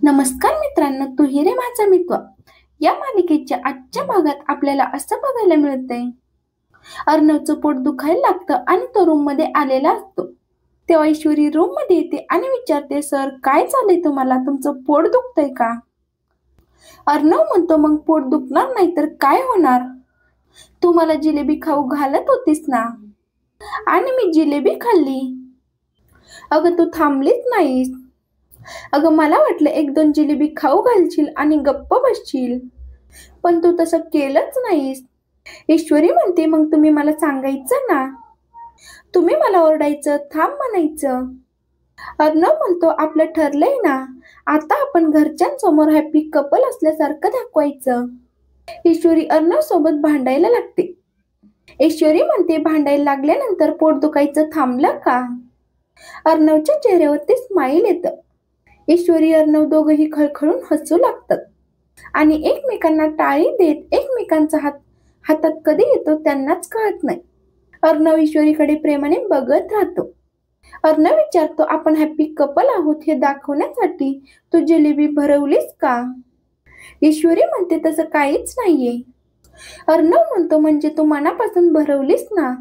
नमस्कार मित्रांनो, तू रे माझा मित्र या मालिकेच्या आजच्या भागात आपल्याला असं बघायला मिळतंय, अर्णवचं पोट दुखायला लागतं आणि तो रूम मध्ये आलेला असतो. तेव्हा ईश्वरी रूम मध्ये येते आणि विचारते, सर काय झालंय तुम्हाला, तुमचं पोट दुखतंय का? अर्णव म्हणतो, मग पोट दुखणार नाही तर काय होणार? तू मला जिलेबी खाऊ घालत होतीस ना, आणि मी जिलेबी खाल्ली. अगं तू थांबलीच नाहीस. अगं मला वाटलं एक दोन जिलेबी खाऊ घालशील आणि गप्प बसशील, पण तू तसं केलंच नाहीस. ईश्वरी म्हणते, मग तुम्ही मला सांगायचं ना, तुम्ही मला ओरडायचं, थांब म्हणायचं. अर्णव म्हणतो, आपलं ठरलंय ना, आता आपण घरच्यांसमोर हॅपी कपल असल्यासारखं दाखवायचं. ईश्वरी अर्णव सोबत भांडायला लागते. ईश्वरी म्हणते, भांडायला लागल्यानंतर पोट दुखायचं थांबलं का? अर्णवच्या चेहऱ्यावरती स्माईल येतं. ईश्वरी अर्णव दोघंही खळखळून हसू लागतात आणि एकमेकांना टाळी देत एकमेकांचा हातात कधी येतो त्यांनाच कळत नाही. अर्णव ईश्वरीकडे प्रेमाने बघत राहतो. अर्णव विचारतो, आपण हॅपी कपल आहोत हे दाखवण्यासाठी तू जिलेबी भरवलीस का? ईश्वरी म्हणते, तसं काहीच नाहीये. अर्णव म्हणतो, म्हणजे तू मनापासून भरवलीस ना?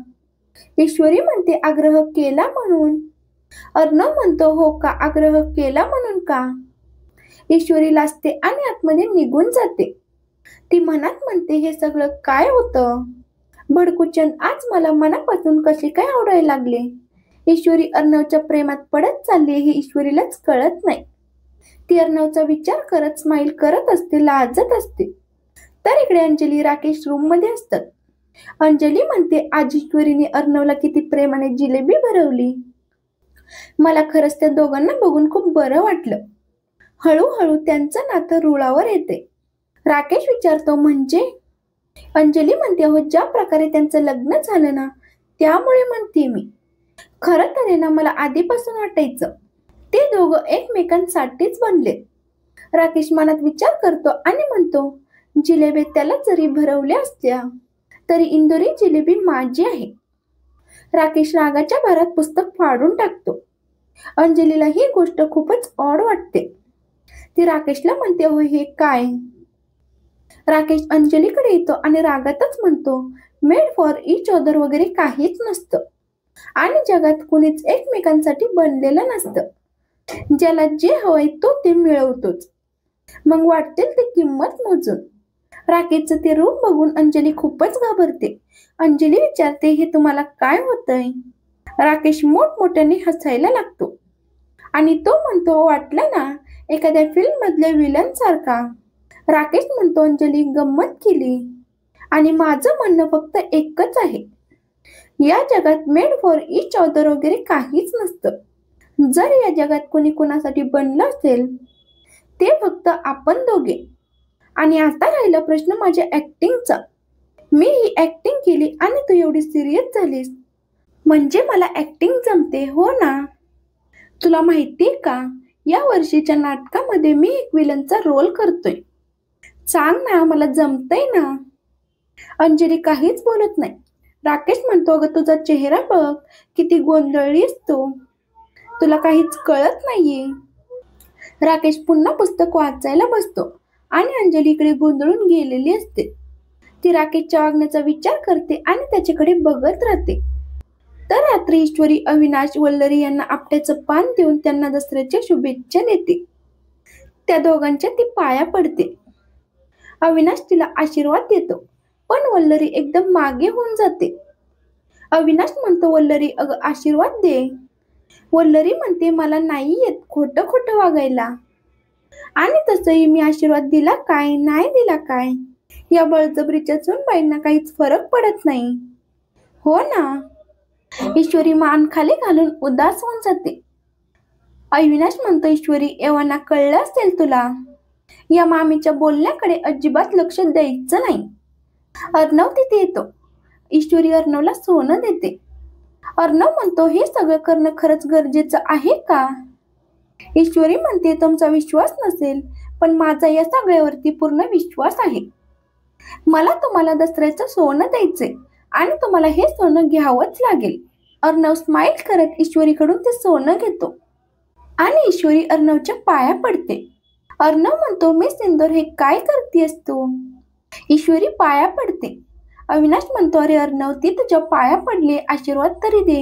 ईश्वरी म्हणते, आग्रह केला म्हणून. अर्णव म्हणतो, हो का, आग्रह केला म्हणून का? ईश्वरी लाजते आणि आतमध्ये निघून जाते. ती मनात म्हणते, हे सगळं काय होतं? भडकूचंद आज मला मनापासून कसे काय आवडायला लागले. ईश्वरी अर्णवच्या प्रेमात पडत चालली हे ईश्वरीलाच कळत नाही. ती अर्णवचा विचार करत स्माईल करत असते, लाजत असते. तर इकडे अंजली राकेश रूम मध्ये असतात. अंजली म्हणते, आज ईश्वरीने अर्णवला किती प्रेमाने जिलेबी भरवली. मला खरंच त्या दोघांना बघून खूप बरं वाटलं. हळूहळू त्यांचं नातं रुळावर येते. राकेश विचारतो, म्हणजे? अंजली म्हणते, हो, ज्या प्रकारे त्यांचं लग्न झालं ना, त्यामुळे म्हणते मी. खरं तर आहे ना, मला आधीपासून वाटायचं ते दोघं एकमेकांसाठीच बनले. राकेश मनात विचार करतो आणि म्हणतो, जिलेबी त्याला जरी भरवल्या असत्या तरी इंदोरी जिलेबी माझी आहे. राकेश रागाच्या भरात पुस्तक फाडून टाकतो. अंजलीला ही गोष्ट खूपच ऑड वाटते. ती राकेशला म्हणते, हो हे काय? राकेश अंजलीकडे येतो आणि रागातच म्हणतो, मेड फॉर इच अदर वगैरे काहीच नसतं आणि जगात कुणीच एकमेकांसाठी बनलेलं नसतं. ज्याला जे हवंय तो ते मिळवतोच, मग वाटतील ते किंमत मोजून. राकेशचं ते रूप बघून अंजली खूपच घाबरते. अंजली विचारते, हे तुम्हाला काय होतंय? राकेश मोठमोठ्याने हसायला लागतो आणि तो म्हणतो, वाटलं ना एखाद्या फिल्म मधल्या विलन सारखा. राकेश म्हणतो, अंजली गंमत केली आणि माझं म्हणणं फक्त एकच आहे, या जगात मेड फॉर इच अदर वगैरे काहीच नसतं. जर या जगात कोणी कोणासाठी बनलं असेल ते फक्त आपण दोघे. आणि आता राहिला प्रश्न माझ्या ऍक्टिंगचा. मी ही ऍक्टिंग केली आणि तू एवढी सिरियस झालीस, म्हणजे मला ऍक्टिंग जमते, हो ना? तुला माहितीये का, या वर्षीच्या नाटकामध्ये मी एक विलनचा रोल करतोय. सांग ना, मला जमतंय ना? अंजली काहीच बोलत नाही. राकेश म्हणतो, अगं तुझा चेहरा बघ, किती गोंधळलीस तू, तुला काहीच कळत नाहीये. राकेश पुन्हा पुस्तक वाचायला बसतो आणि अंजली इकडे गोंधळून गेलेली असते. ती राकेशच्या वागण्याचा विचार करते आणि त्याच्याकडे बघत राहते. तर रात्री ईश्वरी अविनाश वल्लरी यांना आपट्याचं पान देऊन त्यांना दसऱ्याच्या शुभेच्छा देते. त्या दोघांच्या ती पाया पडते. अविनाश तिला आशीर्वाद देतो, पण वल्लरी एकदम मागे होऊन जाते. अविनाश म्हणतो, वल्लरी अगं आशीर्वाद दे. वल्लरी म्हणते, मला नाही येत खोटं खोटं वागायला, आणि तसंही मी आशीर्वाद दिला काय नाही दिला काय, या बळजबरीच्या सुनबाईंना काहीच फरक पडत नाही, हो ना? ईश्वरी मान खाली घालून उदास होऊन जाते. अविनाश म्हणतो, ईश्वरी एव्हाना कळलं असेल तुला, या मामीच्या बोलण्याकडे अजिबात लक्ष द्यायचं नाही. अर्णव तिथे येतो. ईश्वरी अर्णवला सोनं देते. अर्णव म्हणतो, हे सगळं करणं खरंच गरजेचं आहे का? ईश्वरी म्हणते, तुमचा विश्वास नसेल, पण माझा या सगळ्यावरती पूर्ण विश्वास आहे. मला तुम्हाला दसऱ्याचं सोनं द्यायचंय आणि तुम्हाला हे सोनं घ्यावंच लागेल. अर्णव स्माईल करत ईश्वरीकडून ते सोनं घेतो आणि ईश्वरी अर्णवच्या पाया पडते. अर्णव म्हणतो, मी सिंदूर हे काय करतेस तू? ईश्वरी पाया पडते. अविनाश म्हणतो, अरे अर्णव, ती तुझ्या पाया पडली, आशीर्वाद तरी दे.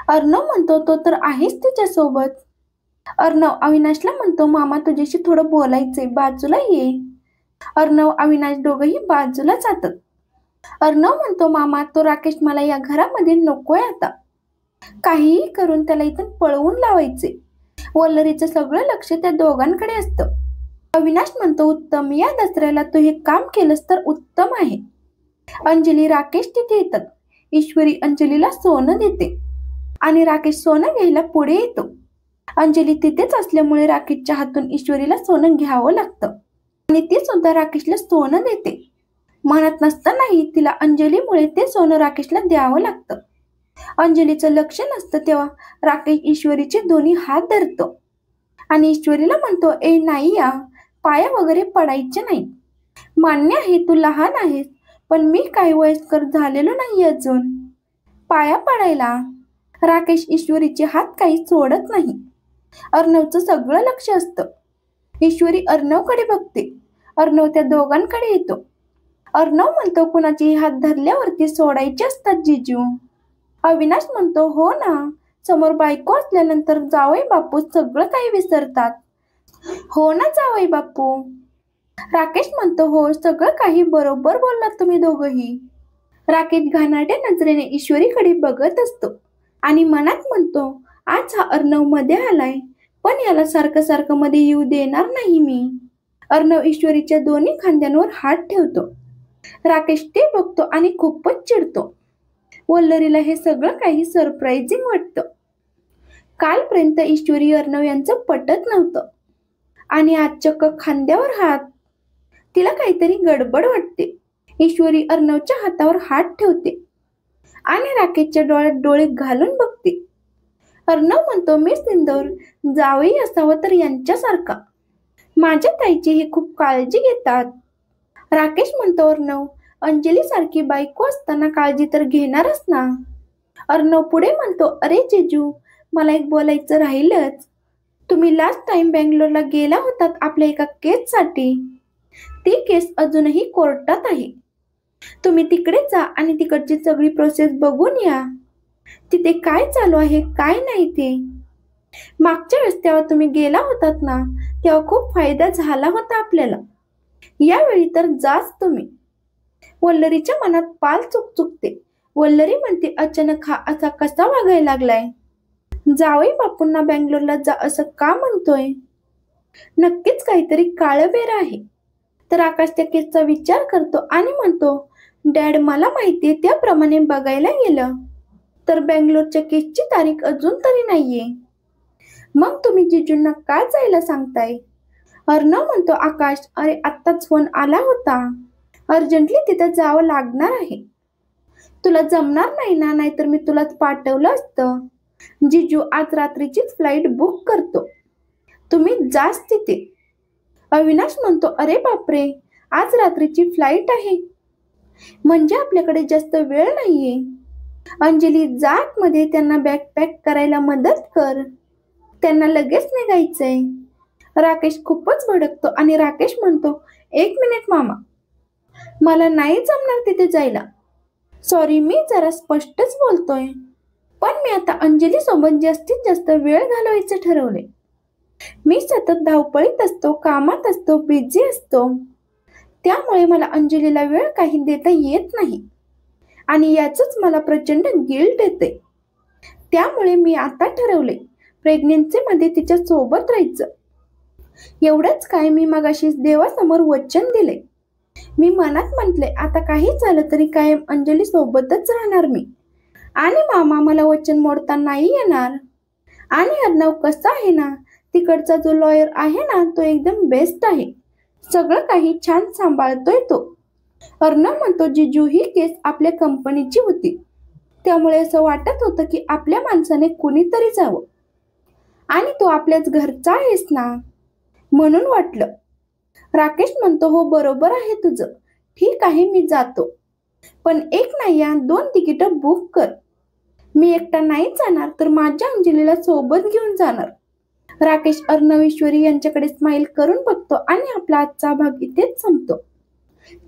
अर्णव म्हणतो, तो तर आहेच तुझ्यासोबत. अर्णव अविनाशला म्हणतो, मामा तुझ्याशी थोडं बोलायचंय, बाजूला ये. अर्णव अविनाश दोघंही बाजूला जातात. अर्णव म्हणतो, मामा तो राकेश मला या घरामध्ये नकोय आता. काहीही करून त्याला इथून पळवून लावायचे. वल्लरीचं सगळं लक्ष त्या दोघांकडे असतं. अविनाश म्हणतो, उत्तम, या दसऱ्याला तू हे काम केलंस तर उत्तम आहे. अंजली राकेश तिथे येतात. ईश्वरी अंजलीला सोनं देते आणि राकेश सोनं घ्यायला पुढे येतो. अंजली तिथेच असल्यामुळे राकेशच्या हातून ईश्वरीला सोनं घ्यावं लागतं आणि ती सुद्धा राकेशला सोनं देते. म्हणत नसतानाही तिला अंजलीमुळे ते सोनं राकेशला द्यावं लागतं. अंजलीचं लक्ष नसतं तेव्हा राकेश ईश्वरीचे दोन्ही हात धरतो आणि ईश्वरीला म्हणतो, ए नाही या, पाया वगैरे पडायचे नाही. मान्य आहे तू लहान आहेस, पण मी काही वयस्कर झालेलो नाही अजून पाया पडायला. राकेश ईश्वरीचे हात काही सोडत नाही. अर्णवचं सगळं लक्ष असतं. ईश्वरी अर्णवकडे बघते. अर्णव त्या दोघांकडे येतो. अर्णव म्हणतो, कुणाचे हात धरल्यावरती सोडायचे असतात जिजू. अविनाश म्हणतो, हो ना, समोर बायको असल्यानंतर जावई बापू सगळं काही विसरतात. हो ना जावई बापू. राकेश म्हणतो, हो, सगळं काही बरोबर बोललात तुम्ही दोघंही. राकेश घाणाट्या नजरेने ईश्वरीकडे बघत असतो आणि मनात म्हणतो, आज हा अर्णव मध्ये आलाय, पण याला सारखं सारखं मध्ये येऊ देणार नाही मी. अर्णव ईश्वरीच्या दोन्ही खांद्यांवर हात ठेवतो. राकेश ते बघतो आणि खूपच चिडतो. वल्लरीला हे सगळं काही सरप्राइझिंग वाटतं. कालपर्यंत ईश्वरी अर्णव यांचं पटत नव्हतं आणि आज चक्क खांद्यावर हात. तिला काहीतरी गडबड वाटते. ईश्वरी अर्णवच्या हातावर हात ठेवते आणि राकेशच्या डोळ्यात डोळे घालून बघते. अर्णव म्हणतो, मी सिंदूर जावई असावं तर यांच्यासारखा. माझ्या ताईची हे खूप काळजी घेतात. राकेश म्हणतो, अर्णव अंजली सारखी बायको असताना काळजी तर घेणारच ना. अर्णव पुढे म्हणतो, अरे जेजू, मला एक बोलायचं राहिलंच. तुम्ही लास्ट टाइम बेंगलोरला गेला होतात आपल्या एका केससाठी. ती केस अजूनही कोर्टात आहे. तुम्ही तिकडे जा आणि तिकडची सगळी प्रोसेस बघून या. तिथे काय चालू आहे काय नाही ते. मागच्या वेळेस तेव्हा तुम्ही गेला होतात ना, तेव्हा खूप फायदा झाला होता आपल्याला. यावेळी तर जाच तुम्ही. वल्लरीच्या मनात पाल चुकचुकते. वल्लरी म्हणते, अचानक हा असा कसा वागायला लागलाय? जावई बापूंना बेंगलोरला जा असं का म्हणतोय? नक्कीच काहीतरी काळबेर आहे. तर आकाश त्या केसचा विचार करतो आणि म्हणतो, डॅड, मला माहितीये त्याप्रमाणे बघायला गेलं तर बेंगलोरच्या केसची तारीख अजून तरी नाहीये. मग तुम्ही जिजूंना काय जायला सांगताय? अर्णव म्हणतो, आकाश, अरे आत्ताच फोन आला होता. अर्जंटली तिथं जावं लागणार आहे. तुला जमणार नाही ना, नाहीतर मी तुलाच पाठवलं असतं. जिजू आज रात्रीचीच फ्लाईट बुक करतो, तुम्ही जाच तिथे. अविनाश म्हणतो, अरे बापरे, आज रात्रीची फ्लाईट आहे, म्हणजे आपल्याकडे जास्त वेळ नाहीये. अंजली, जात मध्ये त्यांना बॅग पॅक करायला मदत कर, त्यांना लगेच निघायचंय. राकेश खूपच भडकतो आणि राकेश म्हणतो, एक मिनिट मामा, मला नाही जमणार तिथे जायला. सॉरी, मी जरा स्पष्टच बोलतोय, पण मी आता अंजली सोबत जास्तीत जास्त वेळ घालवायचं ठरवले. मी सतत धावपळीत असतो, कामात असतो, बिझी असतो, त्यामुळे मला अंजलीला वेळ काही देता येत नाही आणि याचंच मला प्रचंड गिल्ट येते. त्यामुळे मी आता ठरवले प्रेग्नेन्सीमध्ये तिच्या सोबत राहायचं. एवढंच काय, मी मगाशीच देवासमोर वचन दिले. मी मनात म्हटले, आता काही झालं तरी कायम अंजली सोबतच राहणार मी आणि मामा मला वचन मोडता नाही येणार. आणि अर्णव कसा आहे ना, तिकडचा जो लॉयर आहे ना, तो एकदम बेस्ट आहे, सगळं काही छान सांभाळतोय तो. अर्णव म्हणतो, जिजू, ही केस आपल्या कंपनीची होती, त्यामुळे असं वाटत होतं की आपल्या माणसाने कुणीतरी जावं आणि तो आपल्याच घरचा आहेस ना, म्हणून वाटलं. राकेश म्हणतो, हो बरोबर आहे तुझं, ठीक आहे मी जातो, पण एक नाही या 2 तिकीटं बुक कर. मी एकटा नाही जाणार तर माझ्या अंजलीला सोबत घेऊन जाणार. राकेश अर्णव ईश्वरी यांच्याकडे स्माइल करून बघतो आणि आपला आजचा भाग इथेच संपतो.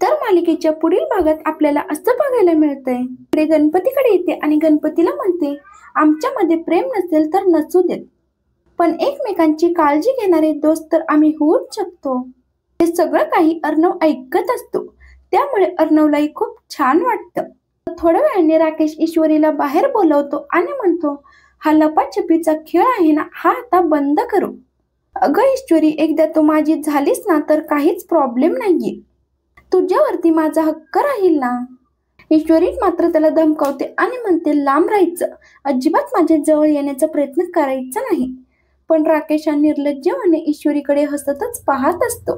तर मालिकेच्या पुढील भागात आपल्याला असं बघायला मिळतंय, पुढे गणपतीकडे येते आणि गणपतीला म्हणते, आमच्यामध्ये प्रेम नसेल तर नसू देत, पण एकमेकांची काळजी घेणारे दोस्त तर आम्ही होऊच शकतो. हे सगळं काही अर्णव ऐकत असतो, त्यामुळे अर्णवलाही खूप छान वाटतं. थोड्या वेळाने राकेश ईश्वरीला बाहेर बोलवतो आणि म्हणतो, हा लपाछपीचा खेळ आहे ना, हा आता बंद करू. अगं ईश्वरी, एकदा तू माझी झालीस ना तर काहीच प्रॉब्लेम नाहीये. तुझ्यावरती माझा हक्क राहील ना. ईश्वरी मात्र त्याला धमकावते आणि म्हणते, लांब राहायचं, अजिबात माझ्या जवळ येण्याचा प्रयत्न करायचा नाही. पण राकेश हा निर्लज्जपणे ईश्वरीकडे हसतच पाहत असतो.